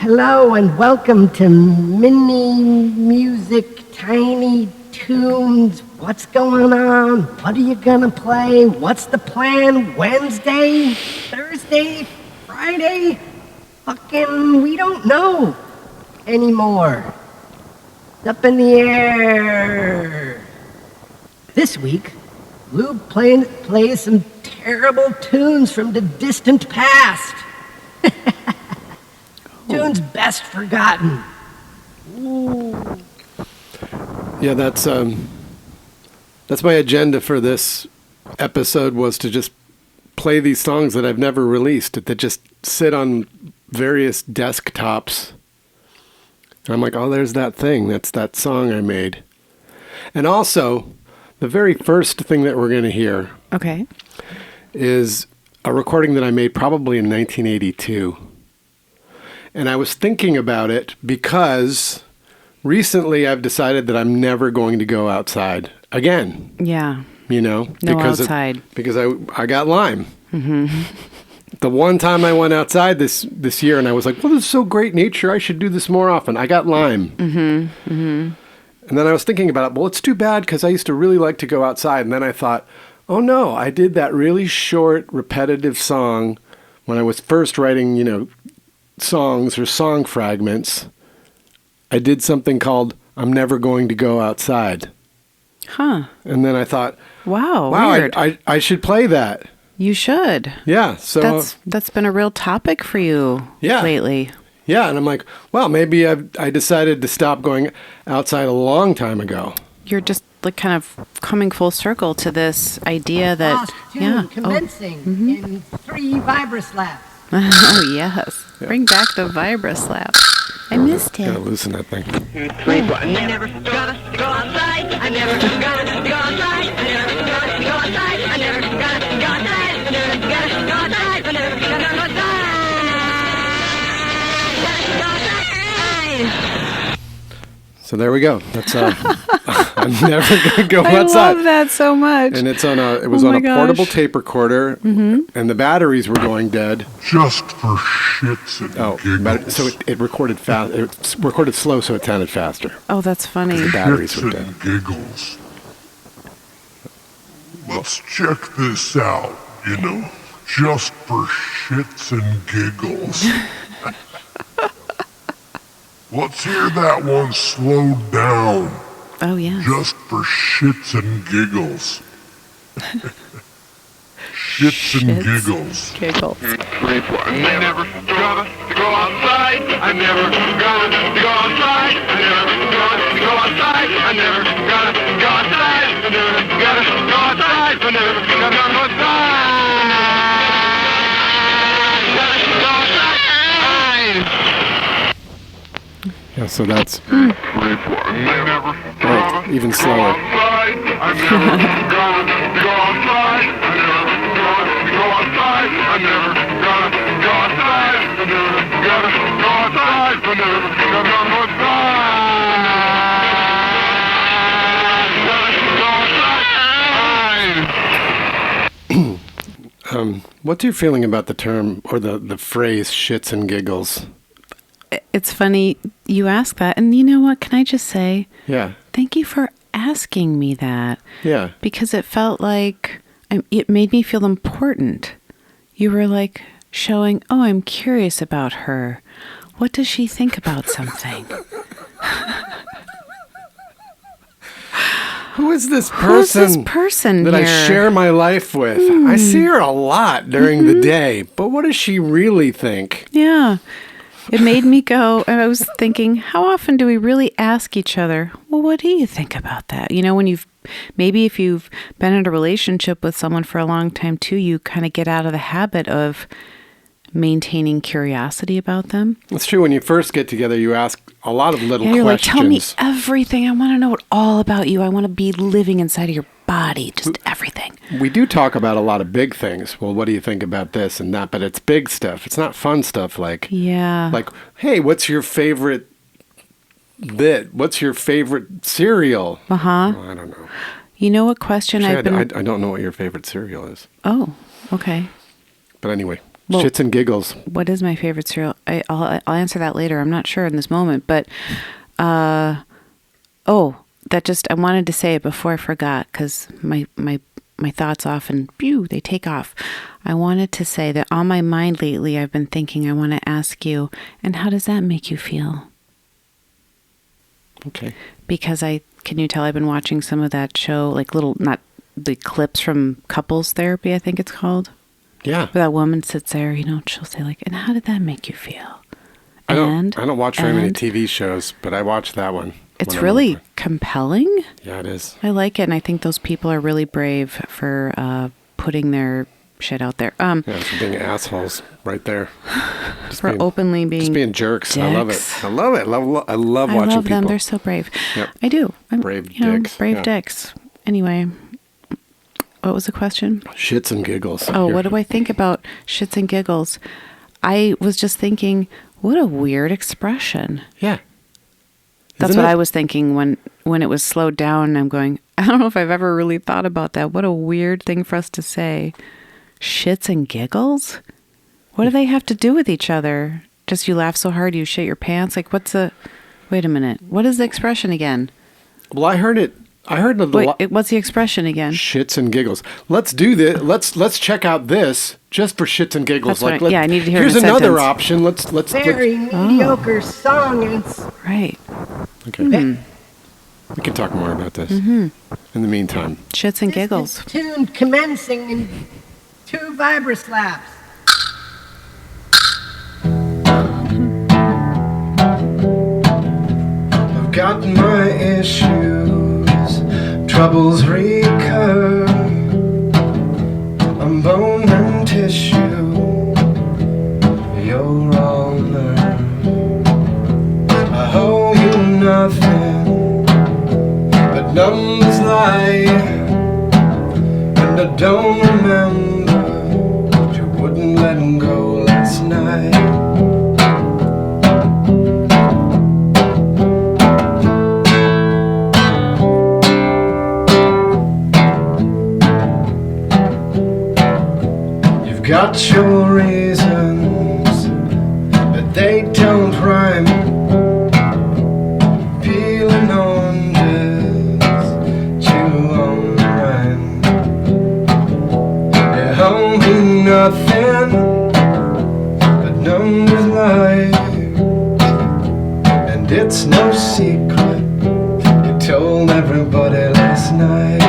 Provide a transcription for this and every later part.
Hello and welcome to Mini Music Tiny Tunes. What's going on? What are you gonna play? What's the plan? Wednesday? Thursday? Friday? Fucking, we don't know anymore. It's up in the air. This week, Lou plays some terrible tunes from the distant past. Tunes best forgotten. Ooh. Yeah, that's my agenda for this episode, was to just play these songs that I've never released, that just sit on various desktops. And I'm like, oh, there's that thing. That's that song I made. And also, the very first thing that we're going to hear is a recording that I made probably in 1982. And I was thinking about it because recently I've decided that I'm never going to go outside again. Yeah. You know? No outside. Because I got Lyme. Mm-hmm. The one time I went outside this year and I was like, well, this is so great nature. I should do this more often. I got Lyme. Mm-hmm. Mm-hmm. And then I was thinking about it. Well, it's too bad because I used to really like to go outside. And then I thought, oh no, I did that really short, repetitive song when I was first writing, songs or song fragments. I did something called I'm Never Going to Go Outside. Huh. And then I thought, wow, weird. I should play that. You should. Yeah. So that's been a real topic for you lately. Yeah. And I'm like, well, maybe I decided to stop going outside a long time ago. You're just like kind of coming full circle to this idea that commencing in 3 vibra-slaps. Oh, yes. Yeah. Bring back the vibra slap. I missed it. Gotta loosen that thing. 2, 3, 4. I never gonna go outside. I never gonna go outside. I never gonna go outside. I never gonna go outside. I never gonna go outside. I never gonna go outside. So there we go. That's I'm never gonna go outside. I love that so much. And it was on a portable tape recorder, and the batteries were going dead. Just for shits and giggles. So it recorded fast. It recorded slow, so it sounded faster. Oh, that's funny. The batteries were Shits dead. and giggles. Let's check this out. Just for shits and giggles. Let's hear that one slowed down. Oh, yeah. Just for shits and giggles. Shits and giggles. Giggles. 2, 3, 4. I never gonna go outside. I never gonna go outside. I never gonna go outside. I never gonna go outside. I never gonna go outside. I never gonna go outside. Yeah, so that's 2, 3, 4. I never right, even slower. I never gonna go outside. I never gonna go outside. I never gonna go outside. I never gonna go outside. I never gonna go outside. What's your feeling about the term or the phrase "shits and giggles"? It's funny you ask that. And you know what? Can I just say, thank you for asking me that. Yeah. Because it felt like, it made me feel important. You were like showing, oh, I'm curious about her. What does she think about something? Who is this person? Who's this person that here? I share my life with? I see her a lot during the day, but what does she really think? Yeah. It made me go, and I was thinking, how often do we really ask each other, well, what do you think about that? When if you've been in a relationship with someone for a long time too, you kind of get out of the habit of maintaining curiosity about them. It's true. When you first get together, you ask a lot of little you're questions. Like, tell me everything. I want to know all about you. I want to be living inside of your body, just everything. We do talk about a lot of big things. Well, what do you think about this and that? But it's big stuff. It's not fun stuff like, hey, what's your favorite bit? What's your favorite cereal? Uh-huh. Oh, I don't know. You know what question Actually, I don't know what your favorite cereal is. Oh, okay. But anyway, Well, Shits and giggles. what is my favorite cereal? I'll answer that later. I'm not sure in this moment, but I wanted to say it before I forgot because my thoughts often they take off. I wanted to say that on my mind lately, I've been thinking I want to ask you, and how does that make you feel? Okay. Because can you tell I've been watching some of that show, like not the clips from couples therapy, I think it's called. Yeah. Where that woman sits there, she'll say like, and how did that make you feel? I don't watch very many TV shows, but I watched that one. It's really compelling. Yeah, it is. I like it, and I think those people are really brave for putting their shit out there. For being assholes right there. For openly being just being jerks. dicks. I love it. I love it. I love watching I love people. them. They're so brave. Yep. I do. Brave dicks. Brave Yeah. dicks. Anyway, what was the question? Shits and giggles. Oh, what do I think about shits and giggles? I was just thinking, what a weird expression. Yeah. That's Isn't what it? I was thinking when it was slowed down. And I'm going, I don't know if I've ever really thought about that. What a weird thing for us to say. Shits and giggles? What do they have to do with each other? Just you laugh so hard you shit your pants? Like wait a minute. What is the expression again? Well, I heard it. What's the expression again? Shits and giggles. Let's do this. Let's check out this just for shits and giggles. That's right. I need to hear it Here's in a another sentence. option. Let's Very mediocre song. It's Right. Okay. We can talk more about this. In the meantime. Shits and giggles. tune commencing in 2 vibra slaps. I've got my issues, troubles recur. I'm bone and tissue, you're all nerve. I owe you nothing but numbers lie, and I don't remember that you wouldn't let go last night. Got your reasons, but they don't rhyme. Peeling oranges, chew on the rind. They owe me nothing but numbers lie, and it's no secret you told everybody last night.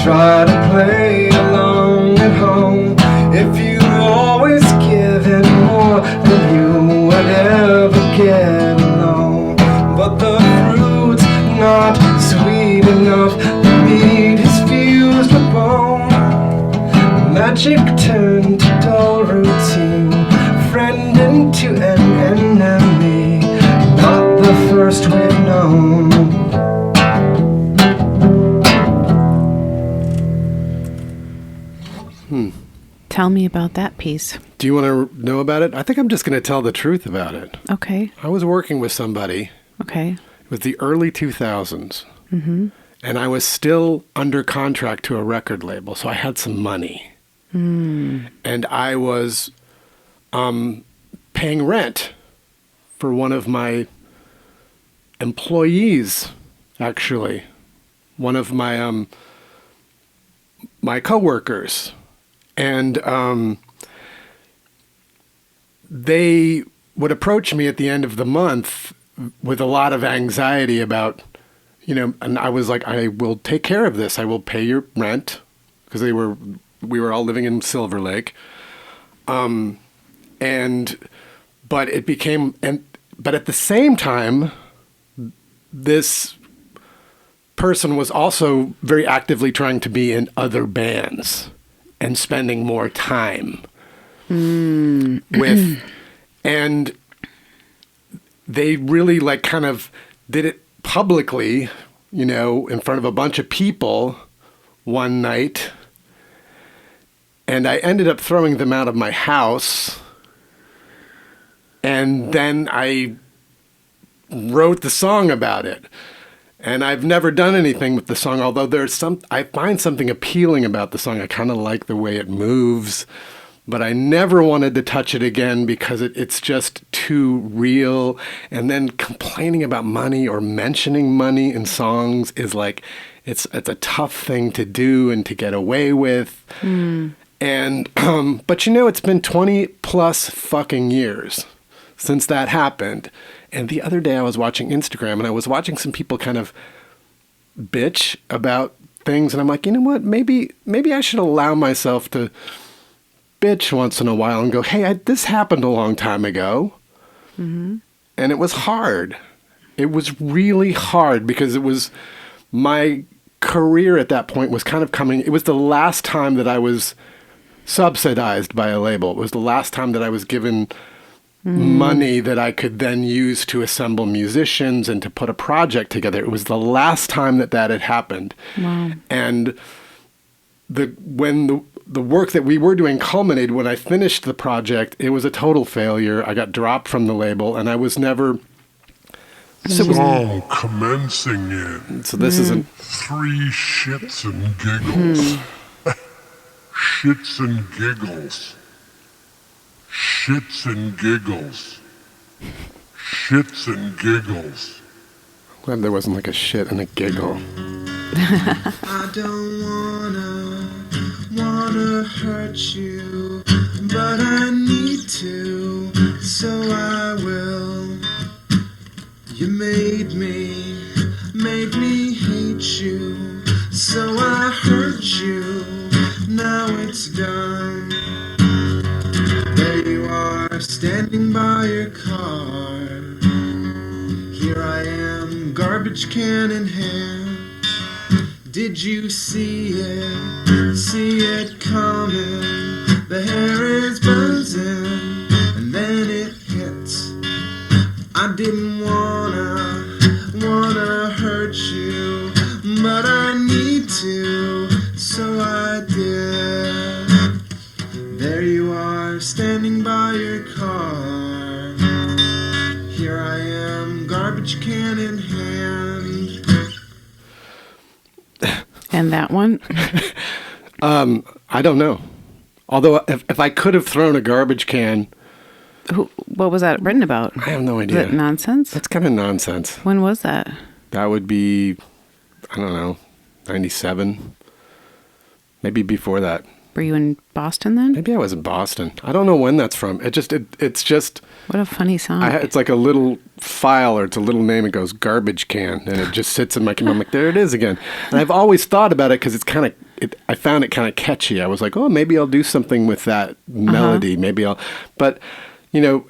Try to play along at home. If you always given more than you would ever get alone. But the fruit's not sweet enough. The meat is fused with bone. Magic turned to dull routine. Friend into an enemy. Not the first we've known. Tell me about that piece. Do you want to know about it? I think I'm just going to tell the truth about it. Okay. I was working with somebody. Okay. It was the early 2000s. Mm-hmm. And I was still under contract to a record label, so I had some money. Mm. And I was paying rent for one of my employees, actually. One of my my coworkers. And they would approach me at the end of the month with a lot of anxiety about, and I was like, I will take care of this. I will pay your rent, because we were all living in Silver Lake. But it became, but at the same time, this person was also very actively trying to be in other bands and spending more time with, and they really kind of did it publicly, in front of a bunch of people one night, and I ended up throwing them out of my house. And then I wrote the song about it. And I've never done anything with the song, although I find something appealing about the song. I kind of like the way it moves, but I never wanted to touch it again because it's just too real. And then complaining about money or mentioning money in songs is like, it's a tough thing to do and to get away with. And, but it's been 20 plus fucking years since that happened. And the other day I was watching Instagram and I was watching some people kind of bitch about things. And I'm like, you know what? Maybe I should allow myself to bitch once in a while and go, hey, this happened a long time ago. And it was hard. It was really hard because it was my career at that point was kind of coming. It was the last time that I was subsidized by a label. It was the last time that I was given money that I could then use to assemble musicians and to put a project together. It was the last time that had happened. Wow. And when the work that we were doing culminated, when I finished the project, it was a total failure. I got dropped from the label and I was never... Song commencing in. So this isn't... 3 shits and giggles. Shits and giggles. Shits and giggles. Shits and giggles. Glad there wasn't like a shit and a giggle. I don't wanna hurt you, but I need to, so I will. You made me hate you, so I hurt you, now it's done. There you are, standing by your car. Here I am, garbage can in hand. Did you see it coming? The hair is buzzing, and then it hits. I didn't wanna hurt you, but I need to, so I did. There you are, standing by your car. Here I am, garbage can in hand. And that one? I don't know. Although if I could have thrown a garbage can... What was that written about? I have no idea. Is it nonsense? That's kind of nonsense. When was that? That would be, I don't know, 97. Maybe before that. Were you in Boston then? Maybe I was in Boston. I don't know when that's from. It's just... What a funny song. It's like a little file, or it's a little name. It goes garbage can, and it just sits in my computer. I'm like, there it is again. And I've always thought about it because it's kind of... I found it kind of catchy. I was like, oh, maybe I'll do something with that melody. Maybe I'll... But...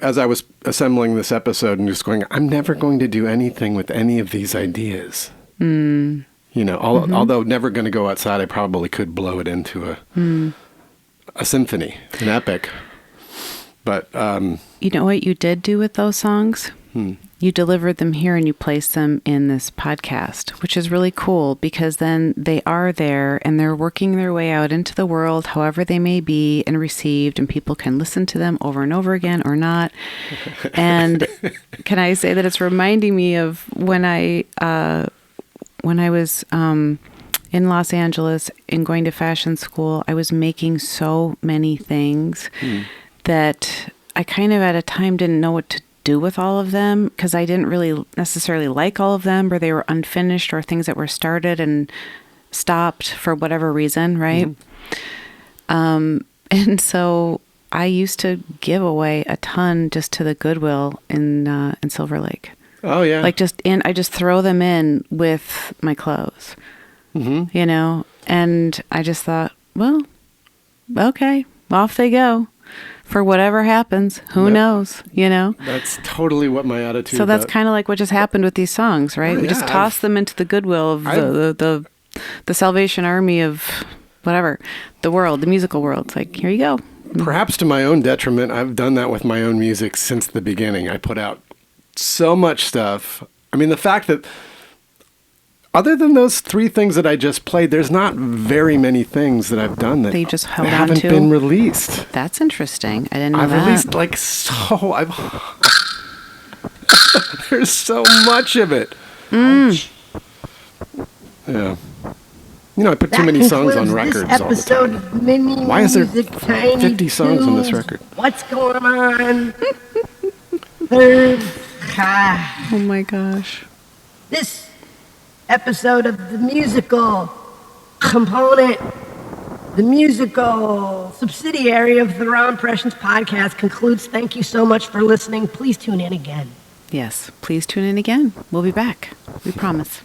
as I was assembling this episode and just going, I'm never going to do anything with any of these ideas. Although never going to go outside, I probably could blow it into a symphony, an epic. But you know what you did do with those songs? You delivered them here and you placed them in this podcast, which is really cool because then they are there and they're working their way out into the world, however they may be, and received, and people can listen to them over and over again or not. And can I say that it's reminding me of when I was in Los Angeles and going to fashion school, I was making so many things that I kind of at a time didn't know what to do with all of them because I didn't really necessarily like all of them, or they were unfinished or things that were started and stopped for whatever reason, right? And so I used to give away a ton just to the Goodwill in Silver Lake. Oh yeah, like I just throw them in with my clothes, and I just thought, well, okay, off they go. For whatever happens, who knows, That's totally what my attitude. So that's kind of like what just happened with these songs, right? Oh, we just toss them into the Goodwill of the Salvation Army of whatever, the world, the musical world. It's like, here you go. Perhaps to my own detriment, I've done that with my own music since the beginning. I put out so much stuff. I mean, the fact that other than those 3 things that I just played, there's not very many things that I've done that They just held that on haven't to? been released. That's interesting. I didn't know I've that. released like so. There's so much of it. Yeah. You know, I put too many songs on records all the episode time. of Mini Why is there Music, Tiny 50 songs on this Tunes? record? What's going on? Third, Oh my gosh. this episode of the musical component, the musical subsidiary of the Raw Impressions podcast concludes. Thank you so much for listening. Please tune in again. Yes, please tune in again. We'll be back. We promise.